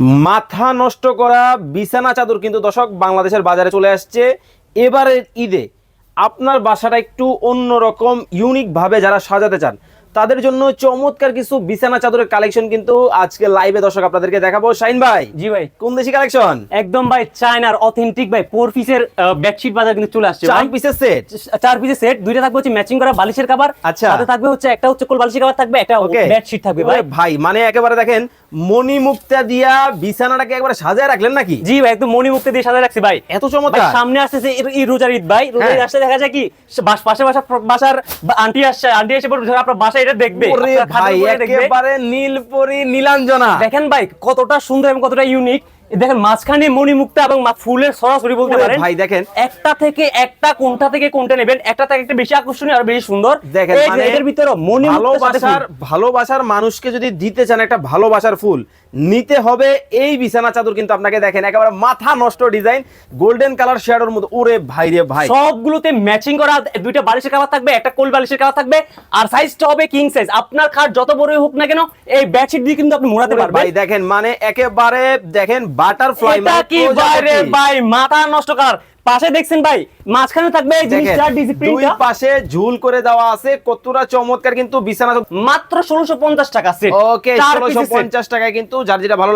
মাথা নষ্ট করা বিছানা চাদর কিন্তু দর্শক বাংলাদেশের বাজারে চলে আসছে এবারের ঈদে। আপনার বাসাটা একটু অন্যরকম ইউনিক ভাবে যারা সাজাতে চান তাদের জন্য চমৎকার কিছু বিছানা চাদরের কালেকশন কিন্তু আজকে লাইভে দর্শক আপনাদেরকে দেখাবো। শাহিন ভাই, জি ভাই, কোন দেশি কালেকশন? একদম ভাই চায়নার অথেন্টিক ভাই 4 পিসের বেডশিট বাজার কিন্তু চলে আসছে। 4 পিসের সেট, 4 পিসের সেট, দুইটা থাকবে হচ্ছে ম্যাচিং করা বালিশের কভার, আচ্ছা, সাথে থাকবে হচ্ছে একটা হচ্ছে কোল বালিশের কভার থাকবে, একটা বেডশিট থাকবে ভাই। ভাই মানে একেবারে দেখেন মণি মুক্তা দিয়া বিছানাটাকে একবারে সাজায় রাখলেন নাকি? জি ভাই, একদম মণি মুক্তি দিয়ে সাজায় রাখছি ভাই, এত চমৎকার। সামনে আসছে এই রোজার ঈদ ভাই, রোজার ঈদ আসছে, দেখা যায় কি পাশে বাসার আন্টি এসে বলবে আপনার বাসায় এটা দেখবে, ভাই একেবারে নীলপরি নীলাঞ্জনা। দেখেন ভাই কতটা সুন্দর এবং কতটা ইউনিক। দেখেন মাঝখানে মণিমুক্তা এবং ফুলের সরাসরি বলতে পারেন ভাই। দেখেন একটা থেকে একটা, কোনটা থেকে কোনটা নেবেন, একটা থেকে একটা বেশি আকর্ষণীয় আর বেশি সুন্দর। দেখেন মানে এর ভিতরে ভালোবাসার মানুষকে যদি দিতে চান একটা ভালোবাসার ফুল নিতে হবে এই বিছানা চাদর কিন্তু আপনাকে দেখেন একেবারে মাথা নষ্ট ডিজাইন, গোল্ডেন কালার শেডের মধ্যে। ওরে ভাই রে ভাই, সবগুলোতে ম্যাচিং করা দুইটা বালিশের কভার থাকবে, একটা কোল বালিশের কভার থাকবে, আর সাইজটা হবে কিং সাইজ। আপনার খাট যত বড়ই হোক না কেন এই বেডশিট দিয়ে কিন্তু আপনি মোড়াতে পারবেন ভাই। দেখেন মানে একেবারে দেখেন বাটারফ্লাই, এটা কি ভাই রে ভাই, মাথা নষ্ট করার। পাশে দেখছেন ভাই মাঝখানে থাকবে এই জিনিসটা ডিসপ্লে, দুই পাশে ঝুল করে দেওয়া আছে, কতটা চমৎকার কিন্তু বিছানা। মাত্র 1650 টাকা সেট। ওকে, 1650 টাকায় কিন্তু যার যেটা ভালো